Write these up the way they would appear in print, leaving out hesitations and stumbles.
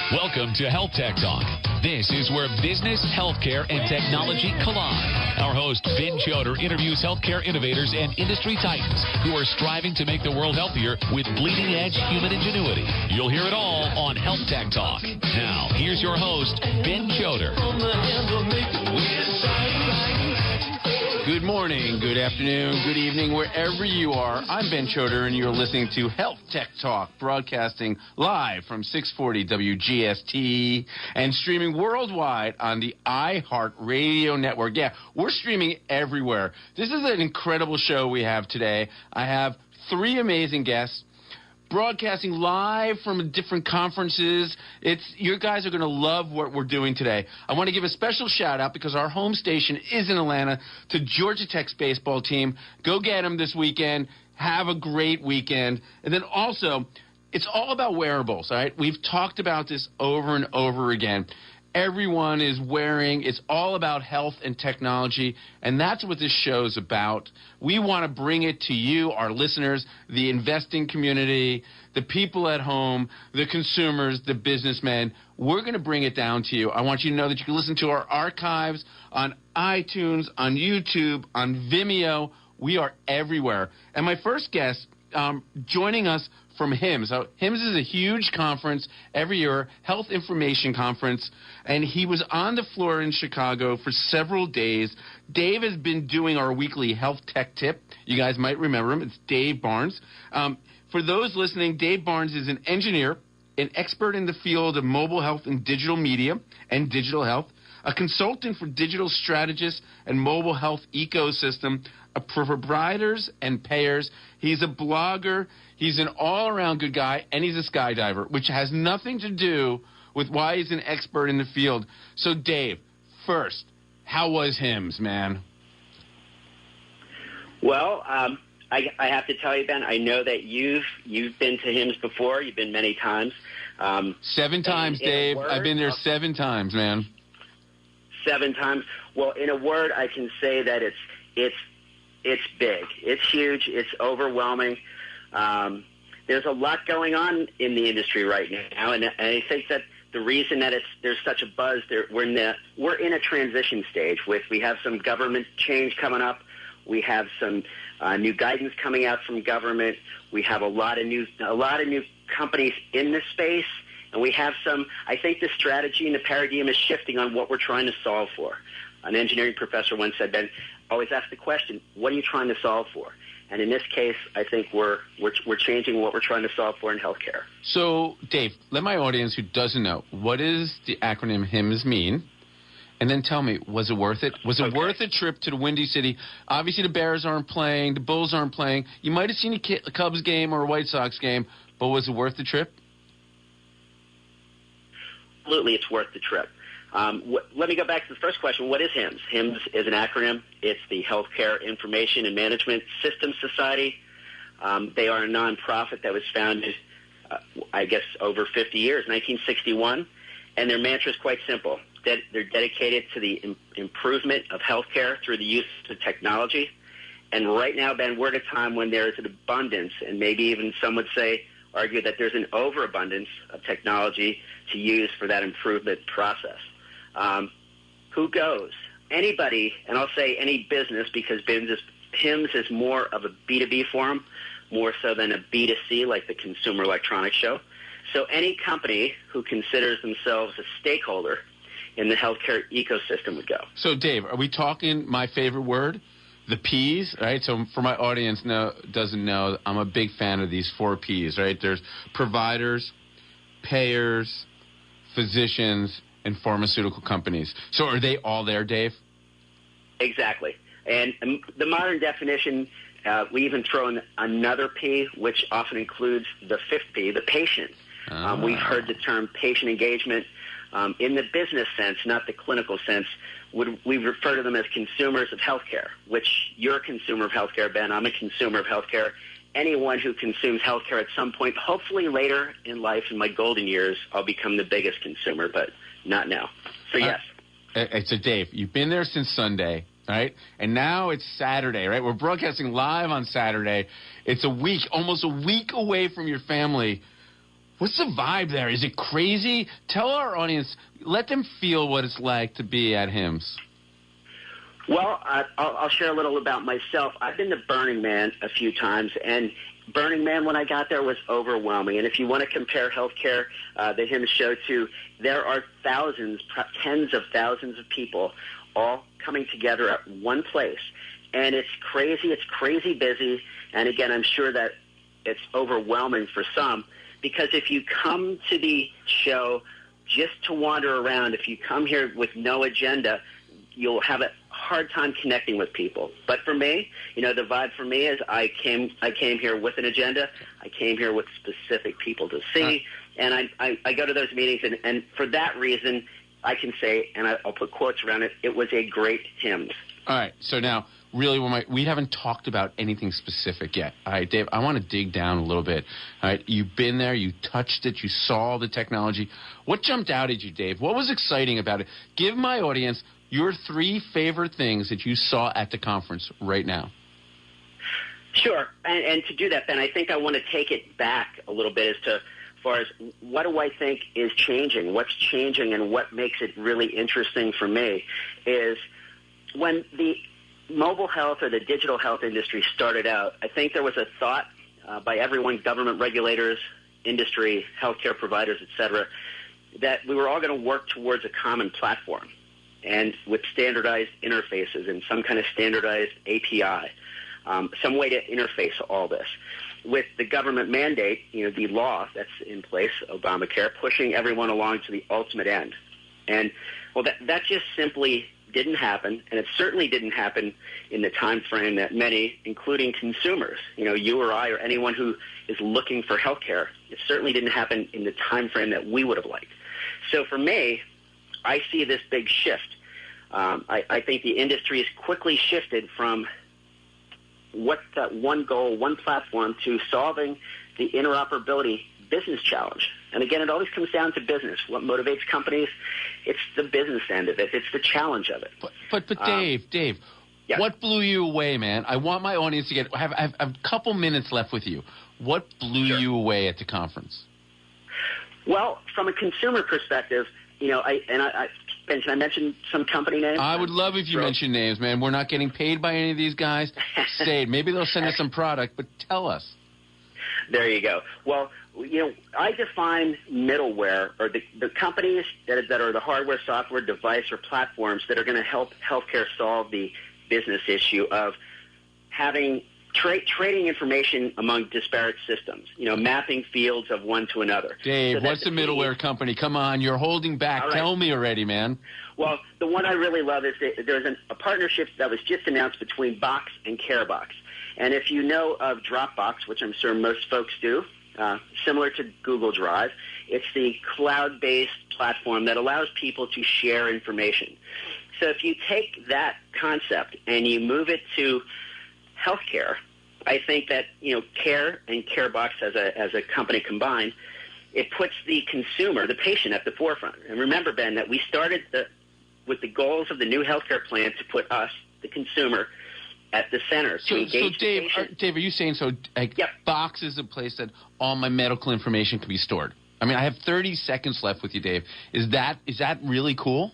Welcome to HealthTech Talk. This is where business, healthcare, and technology collide. Our host, Ben Chodor, interviews healthcare innovators and industry titans who are striving to make the world healthier with bleeding-edge human ingenuity. You'll hear it all on HealthTech Talk. Now, here's your host, Ben Chodor. Good morning, good afternoon, good evening, wherever you are. I'm Ben Chodor, and you're listening to HealthTech Talk, broadcasting live from 640 WGST and streaming worldwide on the iHeartRadio network. Yeah, we're streaming everywhere. This is an incredible show we have today. I have three amazing guests, broadcasting live from different conferences. You guys are going to love what we're doing today. I want to give a special shout out because our home station is in Atlanta to Georgia Tech's baseball team. Go get them this weekend. Have a great weekend. And then also, it's all about wearables, all right? We've talked about this over and over again. Everyone is wearing, it's all about health and technology, and that's what this show's about. We want to bring it to you, our listeners, the investing community, the people at home, the consumers, the businessmen. We're going to bring it down to you. I want you to know that you can listen to our archives on iTunes, on YouTube, on Vimeo. We are everywhere. And my first guest joining us from HIMSS. So HIMSS is a huge conference every year, health information conference, and he was on the floor in Chicago for several days. Dave has been doing our weekly health tech tip. You guys might remember him. It's Dave Barnes. For those listening, Dave Barnes is an engineer, an expert in the field of mobile health and digital media and digital health, a consultant for digital strategists and mobile health ecosystem for providers and payers. He's a blogger. He's an all-around good guy, and he's a skydiver, which has nothing to do with why he's an expert in the field. So, Dave, first, how was HIMSS, man? Well, I have to tell you, Ben, I know that you've been to HIMSS before. You've been many times. 7 times, Dave. I've been there 7 times, man. 7 times. Well, in a word, I can say that it's big. It's huge. It's overwhelming. There's a lot going on in the industry right now, and I think that the reason that there's such a buzz, we're in a transition stage. We have some government change coming up. We have some new guidance coming out from government. We have a lot of new companies in this space, and we have some. I think the strategy and the paradigm is shifting on what we're trying to solve for. An engineering professor once said, Ben, always ask the question, what are you trying to solve for? And in this case, I think we're changing what we're trying to solve for in healthcare. So, Dave, let my audience who doesn't know, what does the acronym HIMSS mean? And then tell me, was it worth it? Was it worth a trip to the Windy City? Obviously, the Bears aren't playing. The Bulls aren't playing. You might have seen a Cubs game or a White Sox game, but was it worth the trip? Absolutely, it's worth the trip. Let me go back to the first question. What is HIMSS? HIMSS is an acronym. It's the Healthcare Information and Management Systems Society. They are a nonprofit that was founded, I guess, over 50 years, 1961. And their mantra is quite simple. They're dedicated to the improvement of healthcare through the use of technology. And right now, Ben, we're at a time when there is an abundance, and maybe even some would argue that there's an overabundance of technology to use for that improvement process. Who goes? Anybody, and I'll say any business, because HIMSS is more of a B2B forum, more so than a B2C like the Consumer Electronics Show. So any company who considers themselves a stakeholder in the healthcare ecosystem would go. So, Dave, are we talking my favorite word, the P's, right? So for my audience doesn't know, I'm a big fan of these 4 P's, right? There's providers, payers, physicians, and pharmaceutical companies. So are they all there, Dave? Exactly. And the modern definition, we even throw in another P, which often includes the 5th P, the patient. We've heard the term patient engagement. In the business sense, not the clinical sense, we refer to them as consumers of healthcare, which you're a consumer of healthcare, Ben. I'm a consumer of healthcare. Anyone who consumes healthcare at some point, hopefully later in life, in my golden years, I'll become the biggest consumer, but not now. So, yes. So, Dave, you've been there since Sunday, right? And now it's Saturday, right? We're broadcasting live on Saturday. It's almost a week away from your family. What's the vibe there? Is it crazy? Tell our audience, let them feel what it's like to be at HIMSS. Well, I'll share a little about myself. I've been to Burning Man a few times, and Burning Man, when I got there, was overwhelming. And if you want to compare healthcare, the HIMSS show to, there are thousands, tens of thousands of people all coming together at one place. And it's crazy busy. And again, I'm sure that it's overwhelming for some, because if you come to the show just to wander around, if you come here with no agenda, you'll have a hard time connecting with people. But for me, the vibe for me is I came here with an agenda. I came here with specific people to see, and I go to those meetings, and for that reason, I can say, and I'll put quotes around it, it was a great HIMSS. All right, so now, really, we haven't talked about anything specific yet. All right, Dave, I want to dig down a little bit. All right, you've been there, you touched it, you saw the technology. What jumped out at you, Dave? What was exciting about it? Give my audience your 3 favorite things that you saw at the conference right now. Sure, and to do that, Ben, I think I want to take it back a little bit as far as what do I think is changing, what's changing, and what makes it really interesting for me is when the mobile health or the digital health industry started out, I think there was a thought by everyone, government regulators, industry, healthcare providers, et cetera, that we were all going to work towards a common platform and with standardized interfaces and some kind of standardized API, some way to interface all this. With the government mandate, the law that's in place, Obamacare, pushing everyone along to the ultimate end. And, well, that just simply didn't happen, and it certainly didn't happen in the time frame that many, including consumers, you or I or anyone who is looking for health care, it certainly didn't happen in the time frame that we would have liked. So for me, I see this big shift. I think the industry has quickly shifted from what's that one goal, one platform, to solving the interoperability business challenge. And again, it always comes down to business. What motivates companies? It's the business end of it. It's the challenge of it. But Dave, yeah. What blew you away, man? I want my audience to I have a couple minutes left with you. What blew you away at the conference? Well, from a consumer perspective, Ben, can I mention some company names? I would love if you mention names, man. We're not getting paid by any of these guys. Say it. Maybe they'll send us some product, but tell us. There you go. Well, I define middleware, or the companies that are the hardware, software, device, or platforms that are going to help healthcare solve the business issue of having trading information among disparate systems, mapping fields of one to another. Dave, what's the middleware company? Come on, you're holding back. Right. Tell me already, man. Well, the one I really love is there's a partnership that was just announced between Box and CareBox. And if you know of Dropbox, which I'm sure most folks do, similar to Google Drive, it's the cloud-based platform that allows people to share information. So if you take that concept and you move it to healthcare, I think that Care and CareBox as a company combined, it puts the consumer, the patient, at the forefront. And remember, Ben, that we started with the goals of the new healthcare plan to put us, the consumer, at the center. So Dave, are you saying Box is a place that all my medical information can be stored? I mean, I have 30 seconds left with you, Dave. Is that really cool?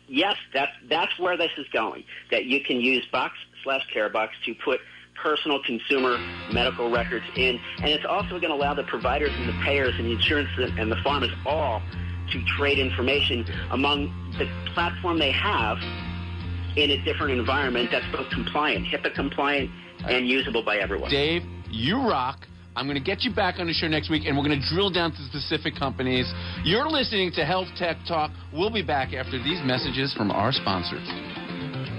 Yes, that's where this is going. That you can use Box/CareBox to put personal consumer medical records in, and it's also going to allow the providers and the payers and the insurance and the pharmas all to trade information among the platform they have in a different environment that's both compliant, HIPAA compliant, and usable by everyone. Dave, you rock. I'm going to get you back on the show next week, and we're going to drill down to specific companies. You're listening to Health Tech Talk. We'll be back after these messages from our sponsors.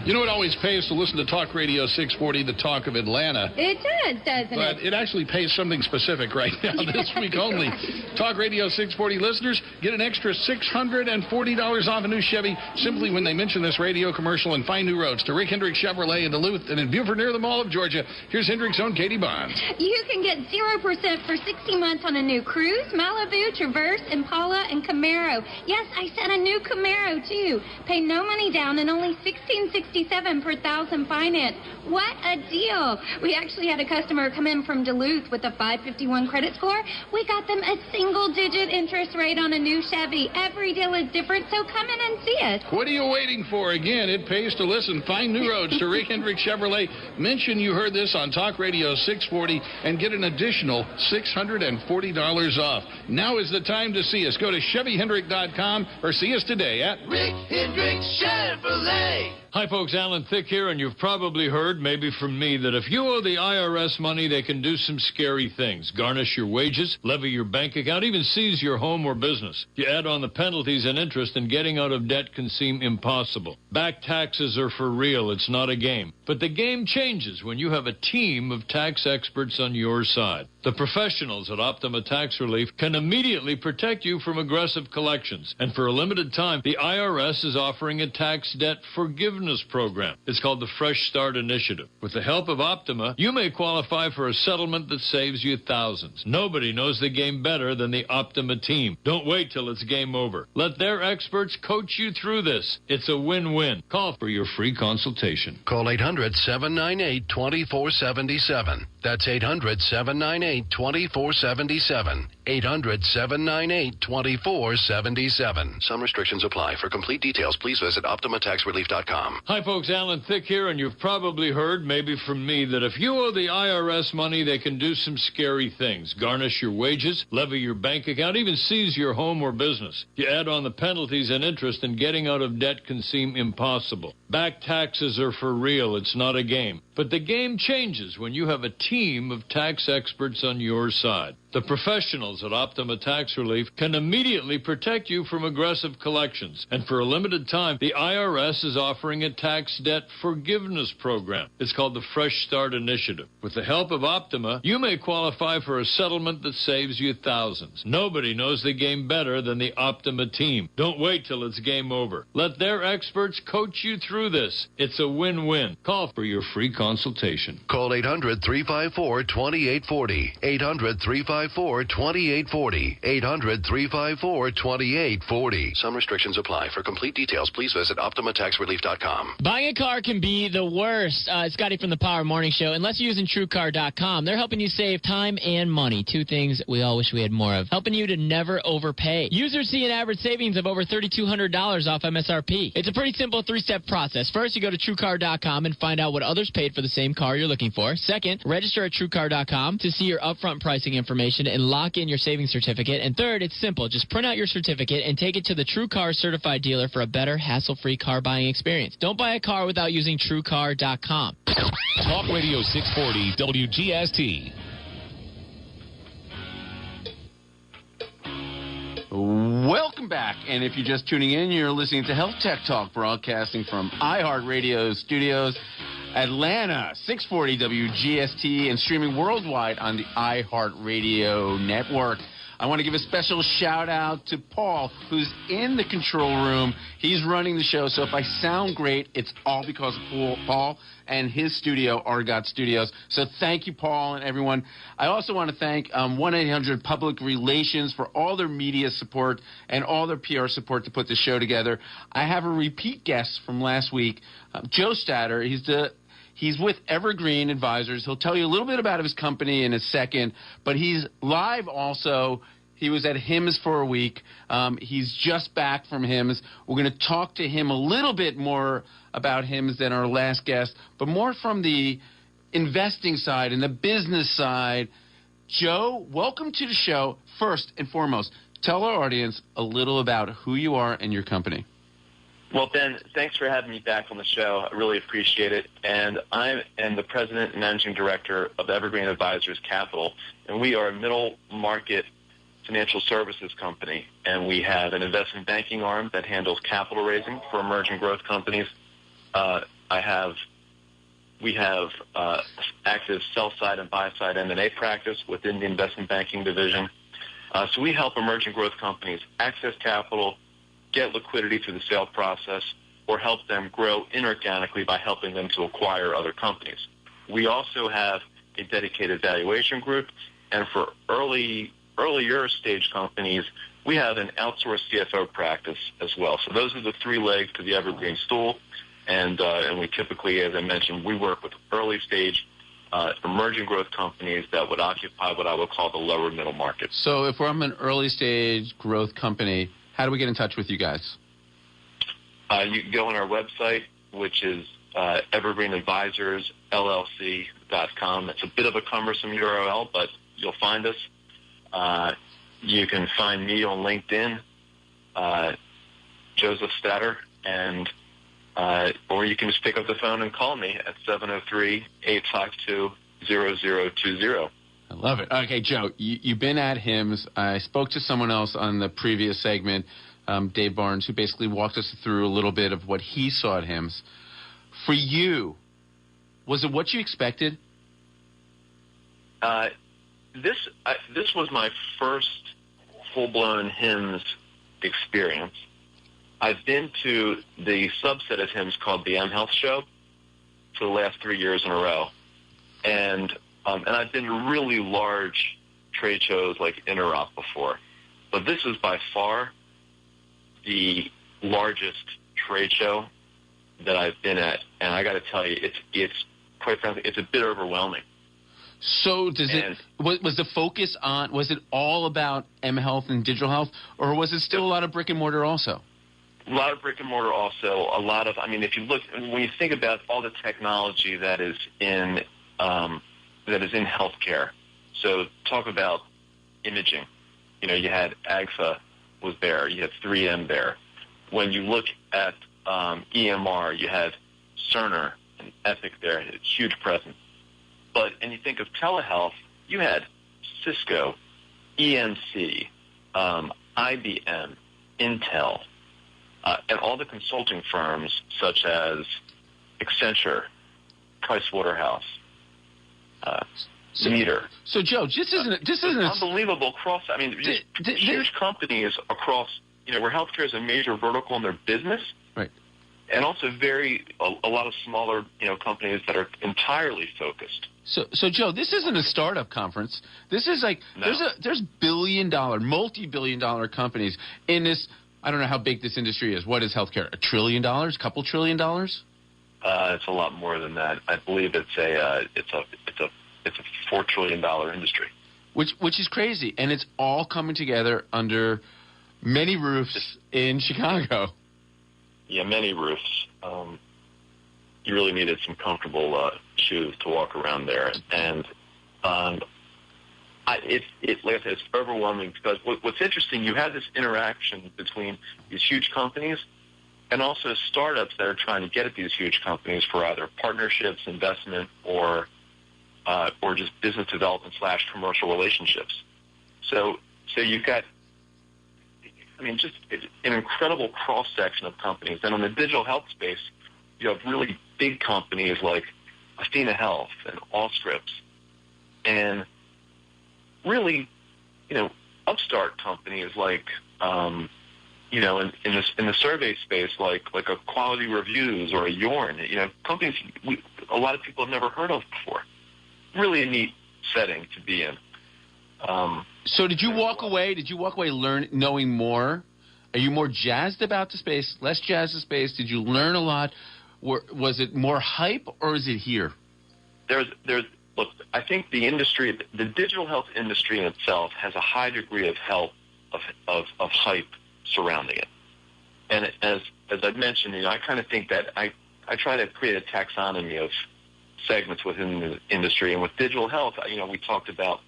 You know, it always pays to listen to Talk Radio 640, the talk of Atlanta. It does, doesn't it? But it actually pays something specific right now, this week only. Talk Radio 640 listeners get an extra $640 off a new Chevy simply when they mention this radio commercial and find new roads to Rick Hendricks Chevrolet in Duluth and in Buford near the Mall of Georgia. Here's Hendricks' own Katie Bonds. You can get 0% for 60 months on a new Cruise, Malibu, Traverse, Impala, and Camaro. Yes, I said a new Camaro, too. Pay no money down and only $1,660 $157 per thousand finance. What a deal. We actually had a customer come in from Duluth with a 551 credit score. We got them a single-digit interest rate on a new Chevy. Every deal is different, so come in and see us. What are you waiting for? Again, it pays to listen. Find new roads to Rick Hendrick Chevrolet. Mention you heard this on Talk Radio 640 and get an additional $640 off. Now is the time to see us. Go to ChevyHendrick.com or see us today at Rick Hendrick Chevrolet. Hi, folks. Alan Thicke here, and you've probably heard, maybe from me, that if you owe the IRS money, they can do some scary things. Garnish your wages, levy your bank account, even seize your home or business. You add on the penalties and interest, and getting out of debt can seem impossible. Back taxes are for real. It's not a game. But the game changes when you have a team of tax experts on your side. The professionals at Optima Tax Relief can immediately protect you from aggressive collections. And for a limited time, the IRS is offering a tax debt forgiveness program. It's called the Fresh Start Initiative. With the help of Optima, you may qualify for a settlement that saves you thousands. Nobody knows the game better than the Optima team. Don't wait till it's game over. Let their experts coach you through this. It's a win-win. Call for your free consultation. Call 800-798-2477. That's 800-798-2477. 800-798-2477. Some restrictions apply. For complete details, please visit OptimaTaxRelief.com. Hi, folks. Alan Thicke here, and you've probably heard, maybe from me, that if you owe the IRS money, they can do some scary things. Garnish your wages, levy your bank account, even seize your home or business. You add on the penalties and interest, and getting out of debt can seem impossible. Back taxes are for real. It's not a game. But the game changes when you have a team of tax experts on your side. The professionals at Optima Tax Relief can immediately protect you from aggressive collections. And for a limited time, the IRS is offering a tax debt forgiveness program. It's called the Fresh Start Initiative. With the help of Optima, you may qualify for a settlement that saves you thousands. Nobody knows the game better than the Optima team. Don't wait till it's game over. Let their experts coach you through this. It's a win-win. Call for your free consultation. Call 800-354-2840. 800-354-2840. 800-354-2840. Some restrictions apply. For complete details, please visit OptimaTaxRelief.com. Buying a car can be the worst. Scotty from the Power Morning Show. Unless you're using TrueCar.com, they're helping you save time and money. Two things we all wish we had more of. Helping you to never overpay. Users see an average savings of over $3,200 off MSRP. It's a pretty simple three-step process. First, you go to TrueCar.com and find out what others paid for the same car you're looking for. Second, register at TrueCar.com to see your upfront pricing information and lock in your savings certificate. And third, it's simple. Just print out your certificate and take it to the TrueCar certified dealer for a better, hassle-free car buying experience. Don't buy a car without using TrueCar.com. Talk Radio 640 WGST. Welcome back. And if you're just tuning in, you're listening to Health Tech Talk, broadcasting from iHeartRadio Studios, Atlanta, 640 WGST, and streaming worldwide on the iHeartRadio network. I want to give a special shout-out to Paul, who's in the control room. He's running the show, so if I sound great, it's all because of Paul and his studio, Argot Studios. So thank you, Paul, and everyone. I also want to thank 1-800 Public Relations for all their media support and all their PR support to put the show together. I have a repeat guest from last week, Joe Statter. He's with Evergreen Advisors. He'll tell you a little bit about his company in a second, but he's live also. He was at HIMSS for a week. He's just back from HIMSS. We're going to talk to him a little bit more about HIMSS than our last guest, but more from the investing side and the business side. Joe, welcome to the show. First and foremost, tell our audience a little about who you are and your company. Well, Ben, thanks for having me back on the show. I really appreciate it. And I am the president and managing director of Evergreen Advisors Capital, and we are a middle market financial services company, and we have an investment banking arm that handles capital raising for emerging growth companies. We have active sell-side and buy-side M&A practice within the investment banking division. So we help emerging growth companies access capital, get liquidity through the sale process, or help them grow inorganically by helping them to acquire other companies. We also have a dedicated valuation group, and for earlier stage companies, we have an outsourced CFO practice as well. So those are the three legs to the Evergreen stool. And we typically, as I mentioned, we work with early stage emerging growth companies that would occupy what I would call the lower middle market. So if I'm an early stage growth company, how do we get in touch with you guys? You can go on our website, which is evergreenadvisorsllc.com. It's a bit of a cumbersome URL, but you'll find us. You can find me on LinkedIn, Joseph Statter, and or you can just pick up the phone and call me at 703-852-0020. I love it. Okay, Joe, you've been at HIMSS. I spoke to someone else on the previous segment, Dave Barnes, who basically walked us through a little bit of what he saw at HIMSS. For you, was it what you expected? This was my first full-blown HIMSS experience. I've been to the subset of HIMSS called the mHealth Show for the last 3 years in a row, and I've been to really large trade shows like Interop before, but this is by far the largest trade show that I've been at, and I got to tell you, it's quite frankly, it's a bit overwhelming. So was the focus on, was it all about mHealth and digital health, or was it still a lot of brick and mortar also? A lot of brick and mortar also. A lot of, I mean, if you look, when you think about all the technology that is in healthcare, so talk about imaging. You know, you had AGFA was there, you had 3M there. When you look at EMR, you had Cerner and Epic there, a huge presence. And you think of telehealth, you had Cisco, EMC, IBM, Intel, and all the consulting firms such as Accenture, Pricewaterhouse, Meter. So Joe, this isn't unbelievable cross. I mean, huge companies across. You know, where healthcare is a major vertical in their business, right? And also a lot of smaller, companies that are entirely focused. So Joe, this isn't a startup conference. This is like there's billion-dollar, multi-billion-dollar companies in this. I don't know how big this industry is. What is healthcare? $1 trillion? Couple $1 trillion? It's a lot more than that. I believe it's a $4 trillion industry. Which is crazy, and it's all coming together under many roofs in Chicago. Yeah, many roofs. You really needed some comfortable shoes to walk around there, and like I said, it's overwhelming because what's interesting, you have this interaction between these huge companies and also startups that are trying to get at these huge companies for either partnerships, investment, or just business development / commercial relationships. So you've got, just an incredible cross-section of companies. And on the digital health space, you have really big companies like Athena Health and Allscripts, and really, upstart companies like, in the survey space, like a Quality Reviews or a Yorn, companies a lot of people have never heard of before. Really a neat setting to be in. So did you walk away knowing more? Are you more jazzed about the space, less jazzed the space? Did you learn a lot? Was it more hype, or is it here? Look, I think the industry, the digital health industry in itself has a high degree of hype surrounding it. And as I've mentioned, I kind of think that I try to create a taxonomy of segments within the industry. And with digital health, we talk about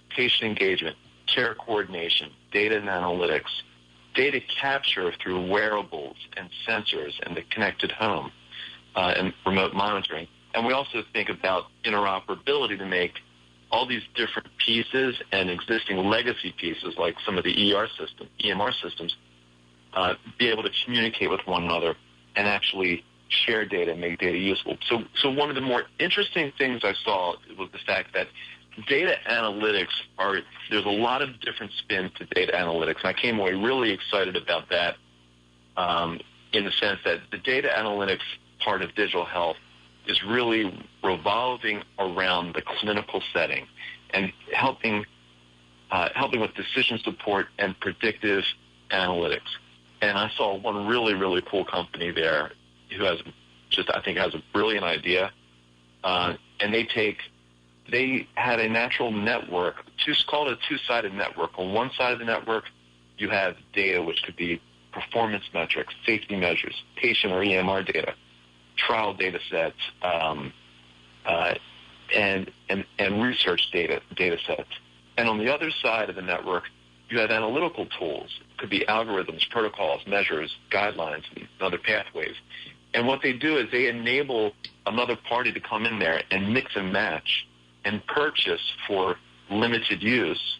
patient engagement, care coordination, data and analytics, data capture through wearables and sensors and the connected home and remote monitoring. And we also think about interoperability to make all these different pieces and existing legacy pieces, like some of the EMR systems, be able to communicate with one another and actually share data and make data useful. So one of the more interesting things I saw was the fact that data analytics there's a lot of different spins to data analytics. And I came away really excited about that in the sense that the data analytics part of digital health is really revolving around the clinical setting and helping with decision support and predictive analytics. And I saw one really, really cool company there who has a brilliant idea, and they had a natural network, called a two-sided network. On one side of the network, you have data, which could be performance metrics, safety measures, patient or EMR data, trial data sets, and research data sets. And on the other side of the network, you have analytical tools. It could be algorithms, protocols, measures, guidelines, and other pathways. And what they do is they enable another party to come in there and mix and match and purchase for limited use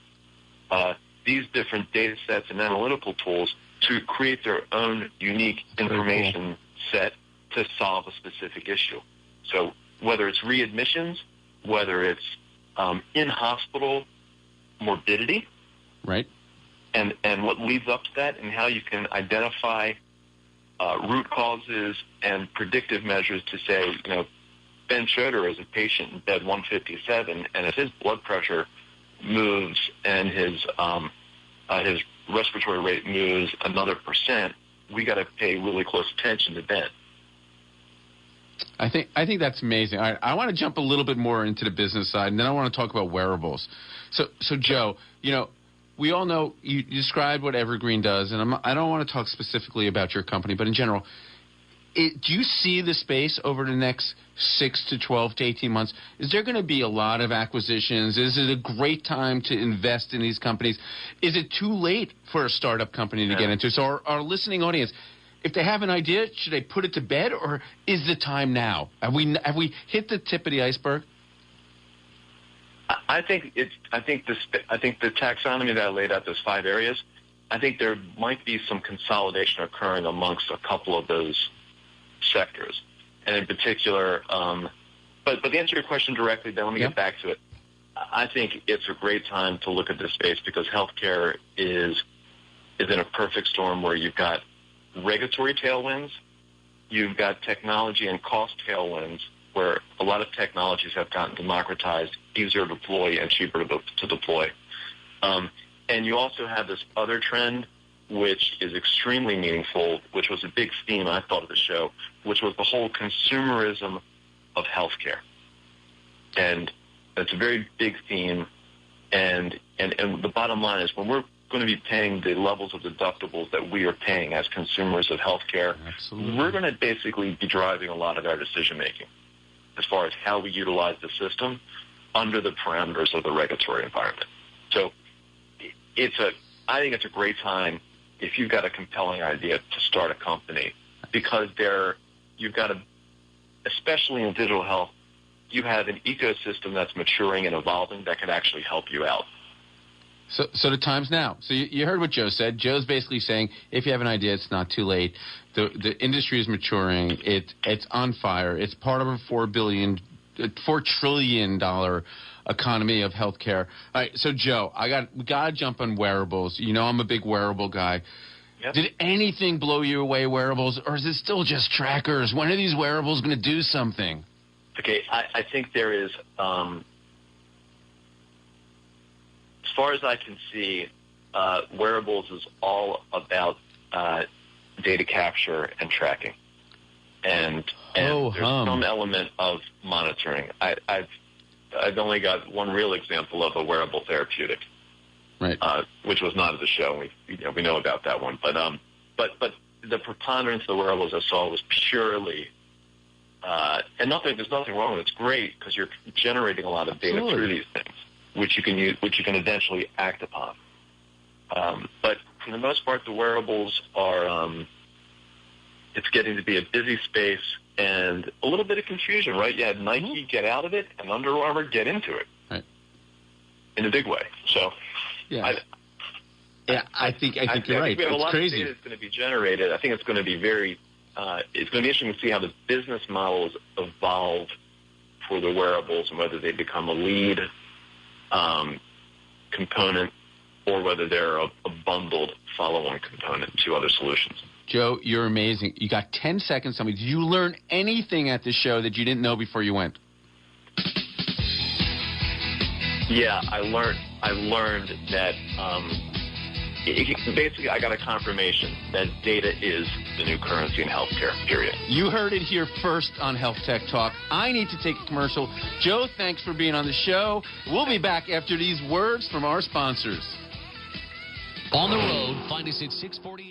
these different data sets and analytical tools to create their own unique information set to solve a specific issue. So whether it's readmissions, whether it's in-hospital morbidity, right, and what leads up to that, and how you can identify root causes and predictive measures to say, Ben Chodor is a patient in bed 157, and if his blood pressure moves and his respiratory rate moves another %, we got to pay really close attention to Ben. I think that's amazing. All right, I want to jump a little bit more into the business side, and then I want to talk about wearables. So Joe, we all know you described what Evergreen does, and I don't want to talk specifically about your company, but in general, do you see the space over the next 6 to 12 to 18 months? Is there going to be a lot of acquisitions? Is it a great time to invest in these companies? Is it too late for a startup company to get into? So our listening audience, if they have an idea, should they put it to bed, or is the time now? Have we hit the tip of the iceberg? I think the taxonomy that I laid out, those 5 areas, I think there might be some consolidation occurring amongst a couple of those sectors, and in particular, but to answer your question directly, then let me get back to it. I think it's a great time to look at this space because healthcare is in a perfect storm where you've got regulatory tailwinds, you've got technology and cost tailwinds, where a lot of technologies have gotten democratized, easier to deploy, and cheaper to deploy. And you also have this other trend, which is extremely meaningful, which was a big theme, I thought, of the show, which was the whole consumerism of healthcare. And it's a very big theme. And the bottom line is when we're going to be paying the levels of deductibles that we are paying as consumers of healthcare, we're going to basically be driving a lot of our decision-making as far as how we utilize the system under the parameters of the regulatory environment. So I think it's a great time if you've got a compelling idea to start a company, because you've got especially in digital health, you have an ecosystem that's maturing and evolving that can actually help you out. So the time's now. So you heard what Joe said. Joe's basically saying if you have an idea, it's not too late. The industry is maturing. It's on fire. It's part of a $4 trillion economy of healthcare. All right, so Joe, we got to jump on wearables. I'm a big wearable guy. Yep. Did anything blow you away, wearables, or is it still just trackers? When are these wearables going to do something? Okay, I think there is, as far as I can see, wearables is all about data capture and tracking. And there's some element of monitoring. I've only got one real example of a wearable therapeutic, right? Which was not at the show. We know about that one, but the preponderance of the wearables I saw was purely, and there's nothing wrong with it. It's great because you're generating a lot of data through these things, which you can use, which you can eventually act upon. But for the most part, the wearables are. It's getting to be a busy space and a little bit of confusion, right? You had Nike get out of it and Under Armour get into it, right? In a big way. So, yeah, I think you're right. We have a lot crazy. of data that's going to be generated. I think it's going to be it's going to be interesting to see how the business models evolve for the wearables and whether they become a lead component or whether they're a bundled follow-on component to other solutions. Joe, you're amazing. You got 10 seconds. Did you learn anything at this show that you didn't know before you went? Yeah, I learned that basically I got a confirmation that data is the new currency in healthcare, period. You heard it here first on Health Tech Talk. I need to take a commercial. Joe, thanks for being on the show. We'll be back after these words from our sponsors. On the road, find us at 640.